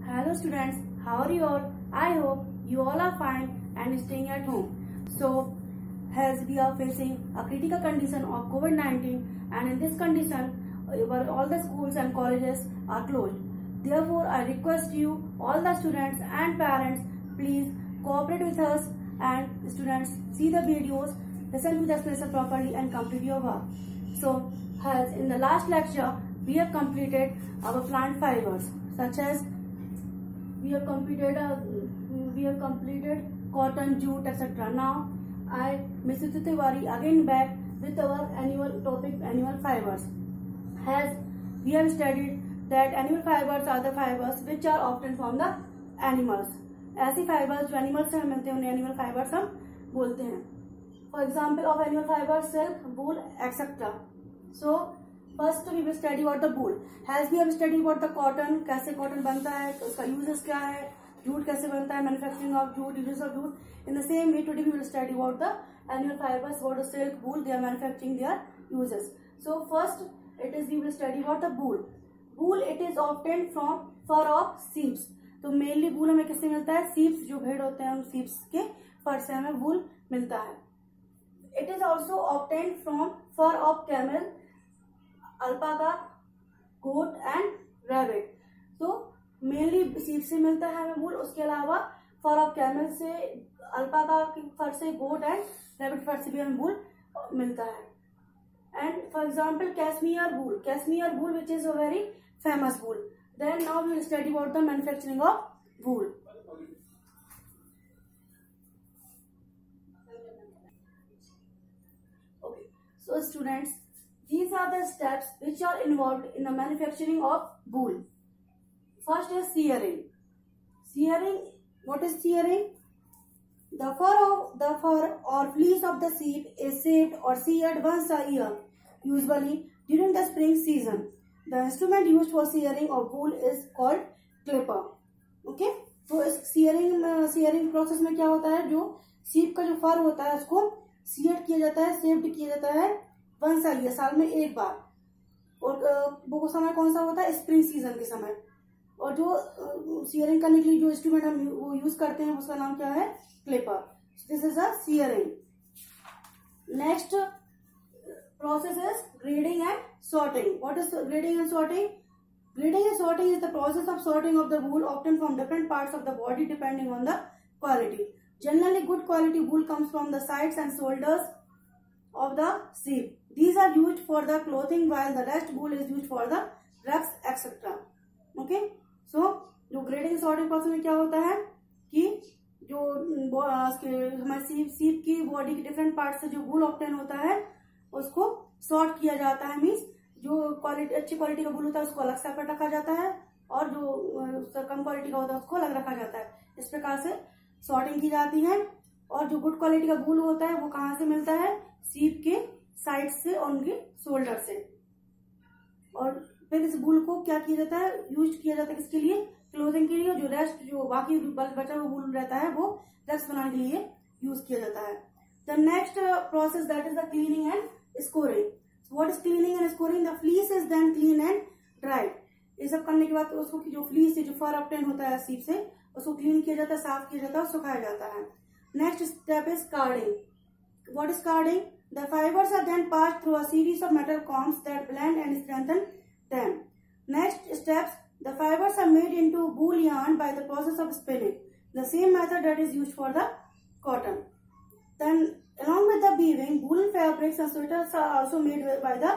Hello students, how are you all? I hope you all are fine and staying at home. So, as we are facing a critical condition of COVID-19 and in this condition, all the schools and colleges are closed. Therefore, I request you, all the students and parents, please cooperate with us and students see the videos, listen to the explanation properly and complete your work. So, as in the last lecture, we have completed our plant fibers such as we have completed cotton, jute, etc. Now I, Mrs. Tiwari, again back with our annual topic, animal fibers. As we have studied that animal fibers are the fibers which are obtained from the animals. ऐसी fibers जो animals से मिलते हैं उन्हें animal fibers हम बोलते हैं. For example of animal fibers, silk, wool, etc. So first we will study about the wool. As we have studied about the cotton, कैसे cotton बनता है, उसका uses क्या है, jute कैसे बनता है, manufacturing of jute, uses of jute. In the same way, today we will study about the animal fibers, about the silk, wool, they are manufacturing their uses. So first, we will study about the wool. Wool it is obtained from fur of sheep. तो mainly wool हमें किससे मिलता है? sheep जो भेड़ होते हैं उन sheep के फर से हमें wool मिलता है. It is also obtained from fur of camel, alpaca, goat and rabbit. तो मेनली sheep से मिलता है हमें wool. उसके अलावा fur of camel से, alpaca की फर से, goat and rabbit फर से भी हमें wool मिलता है. And for example, cashmere wool which is a very famous wool. Then now we will study about the manufacturing of wool. Okay, so students, these are the steps which are involved in the manufacturing of wool. First is shearing. What is shearing? The fur or fleece of the sheep is shaved or sheared once a year, usually during the spring season. The instrument used for shearing of wool is called clipper. Okay? तो इस shearing process में क्या होता है, जो sheep का जो फर होता है उसको sheared किया जाता है, shaved किया जाता है once a year, साल में एक बार. और वो समय कौन सा होता है? स्प्रिंग सीजन के समय. और जो shearing करने के लिए जो इंस्ट्रूमेंट हम वो यूज करते हैं उसका नाम क्या है? Clipper. This is a shearing. Next process is grading and sorting. What is grading and sorting? Grading and sorting is the process of sorting of the wool obtained from different parts of the body depending on the quality. Generally, good quality wool comes from the sides and shoulders of the sheep. These are used for the clothing while the rest wool is used for the rugs, etc. Okay? So, जो grading and sorting process में क्या होता है कि जो हमारे sheep की body के डिफरेंट पार्ट से जो wool ऑब्टेन होता है उसको सॉर्ट किया जाता है. मीन्स जो क्वालिटी अच्छी क्वालिटी का वूल होता है उसको अलग सेपरेट रखा जाता है और जो कम क्वालिटी का होता है उसको अलग रखा जाता है. इस प्रकार से सॉर्टिंग की जाती है. और जो गुड क्वालिटी का वूल होता है वो कहाँ से मिलता है? शीप के साइड से और उनके शोल्डर से. और फिर इस वूल को क्या किया जाता है? यूज किया जाता है किसके लिए? क्लोथिंग के लिए. जो रेस्ट जो बाकी बचा हुआ वूल रहता है वो ड्रेस बनाने के लिए यूज किया जाता है. The next process, that is the cleaning and scoring. So what is cleaning and scoring? The fleece is then cleaned and dried. ये सब करने के बाद उसको जो फ्लीस जो फर ऑब्टेन होता है सीप से उसको क्लीन किया जाता है, साफ किया जाता है और सुखाया जाता है. Next step is carding. What is carding? The fibers are then passed through a series of metal combs that blend and strengthen them. Next steps, the fibers are made into wool yarn by the process of spinning. The same method that is used for the cotton. Then along with the weaving, woolen fabrics and sweaters are also made by the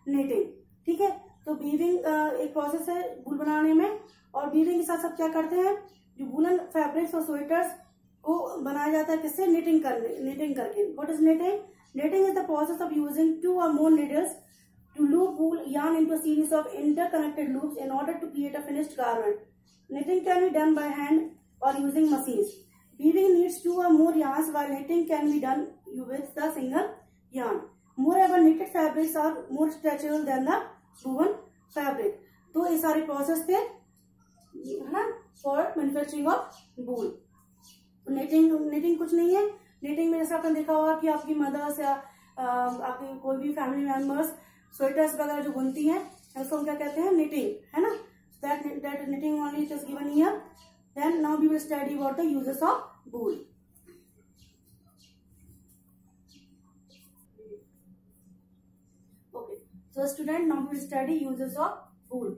knitting. ठीक है? तो weaving एक process है वूल बनाने में. और weaving के साथ साथ क्या करते हैं? जो वूलन फैब्रिक्स और स्वेटर्स को बनाया जाता है किससे? knitting करके. What is knitting? Knitting is the process of using 2 or more needles to loop wool yarn into a series of interconnected loops in order to create a finished garment. Knitting can be done by hand or using machines. Weaving needs 2 or more yarns while knitting can be done with the single yarn. Moreover, knitted fabrics are more stretchable than the woven fabric. तो ये सारे process थे है ना for manufacturing of wool. knitting कुछ नहीं है. knitting में जैसा आपने देखा होगा कि आपकी मदर्स या आपकी कोई भी फैमिली मेंबर्स स्वेटर्स वगैरह जो बुनती हैं उसको हम क्या कहते हैं? knitting, है ना. That knitting knitting only it is given here. Then now we will study about the uses of wool. Okay, so student, now we will study uses of wool.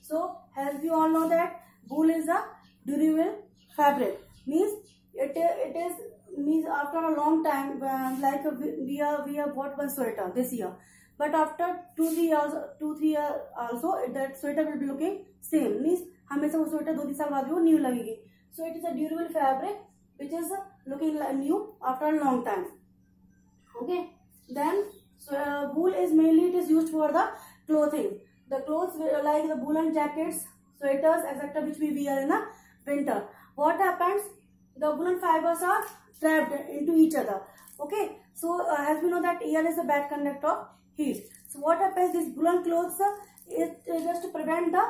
So as we all know that wool is a durable fabric, means it is means after a long time, like we have bought one sweater this year, but after 2-3 years also that sweater will be looking same, means हमेशा वो sweater 2-3 साल बाद भी वो new लगेगी. So it is a durable fabric which is looking like new after a long time. Okay, then wool is mainly it is used for the clothing. The clothes like the woolen jackets, sweaters, etc., which we wear in the winter. What happens? The woolen fibers are trapped into each other. Okay, so as we know that air is a bad conductor of heat. So what happens? These woolen clothes it just to prevent the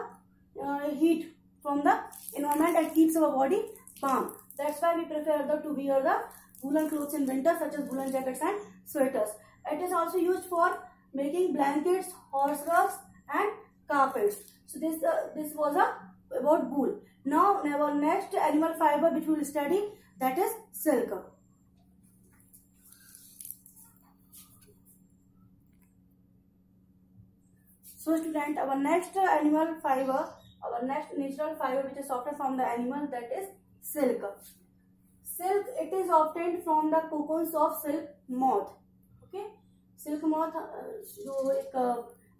heat from the environment and keeps our body warm. That's why we prefer to wear the woolen clothes in winter, such as woolen jackets and sweaters. It is also used for making blankets, horse rugs, and carpets. So this was about wool. Now our next animal fiber which we will study, that is silk. So student, our next animal fiber, our next natural fiber which is obtained from the animal, that is silk. Silk, it is obtained from the cocoons of silk moth. Okay, silk moth जो एक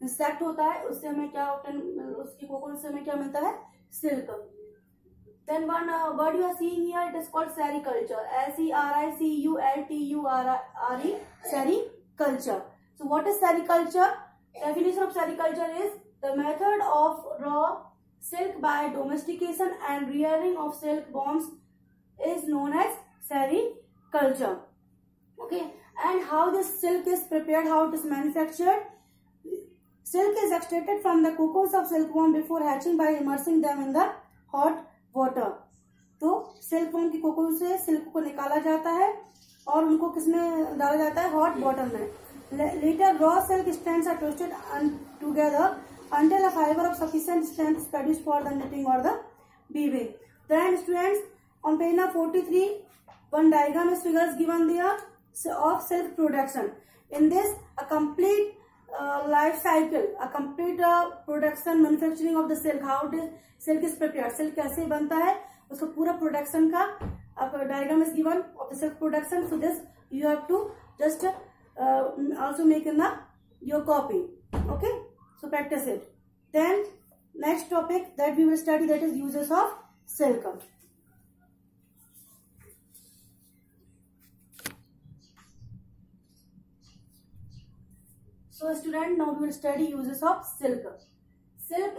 insect होता है, उससे हमें क्या उसकी cocoon से हमें क्या मिलता है? Silk. Then one word you are seeing here, it is called sericulture. SERICULTURE, sericulture. So what is sericulture? Definition of sericulture is the method of raw silk by domestication and rearing of silkworms is known as sericulture. Okay, and how this silk is prepared, how it is manufactured. Silk is extracted from the cocoons of silkworm before hatching by immersing them in the hot water. तो silkworm की cocoon से silk को निकाला जाता है और उनको किसमें डाला जाता है? हॉट वाटर में. Later raw silk strands are twisted together until a fiber of sufficient strength is produced for the knitting or the weaving. Then students, on page number 43, one diagram is figures given there of silk production. In this, a complete life cycle, a complete production, manufacturing of the silk, how this silk is prepared, silk कैसे बनता है, उसका पूरा production का diagram is given of the silk production. So this you have to just also make in your copy. Okay, so practice it. Then next topic that we will study, that is uses of silk. So student, now we will study uses of silk. Silk,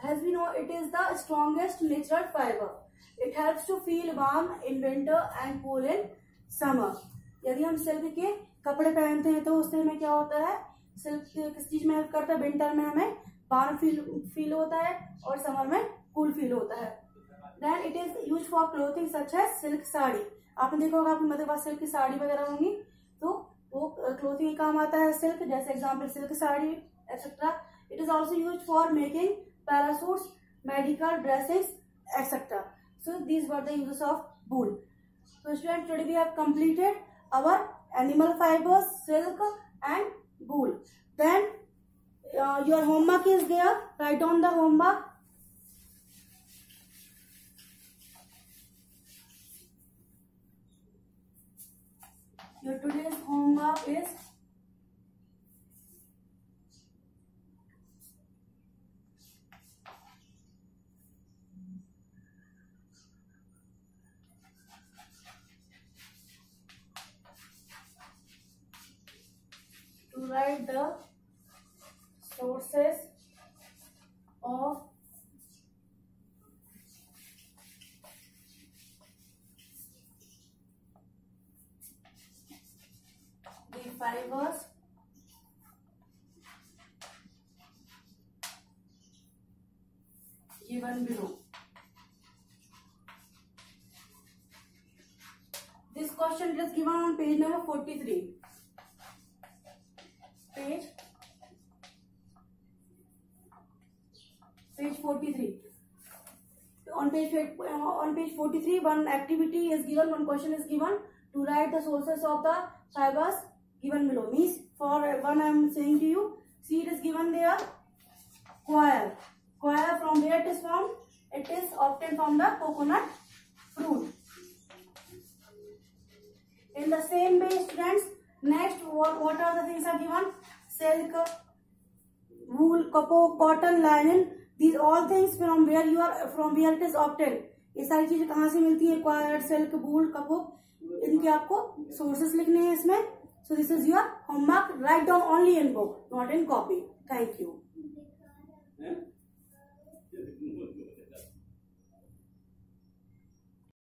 as we know, it is the strongest natural fiber. It helps to feel warm in winter and cool in summer. यदि हम silk के कपड़े पहनते हैं तो उससे हमें क्या होता है? सिल्क किस चीज में हेल्प करता है? विंटर में हमें वार्म फील होता है और समर में कूल फील होता है. Then it is used for clothing such as silk sari. आपने देखा होगा आपके मध्य पास सिल्क की साड़ी वगैरह होंगी, तो वो क्लोथिंग काम आता है सिल्क, जैसे example silk sari etcetera. It is also use for making parachutes, medical dresses etcetera. So these were the uses of wool. So students, today we have completed our animal fibers, silk and wool. Then your homework is there. Write down the homework. Your today's homework is to write the sources of the fibers given below. This question is given on page number 43. Page 43. on page 43, one activity is given, one question is given to write the sources of the fibers given below. Means for one I am saying to you, see, it is given there, coir. Coir, from where it is formed? It is obtained from the coconut fruit. In the same way, students, next what are the things are given? Silk, wool, cotton, linen. These all things from where it is obtained. ये सारी चीजें कहाँ से मिलती है? Coir, silk, wool, कपड़ा. इनके आपको sources लिखने हैं इसमें. So this is your homework. Write down only in book, not in copy. Thank you.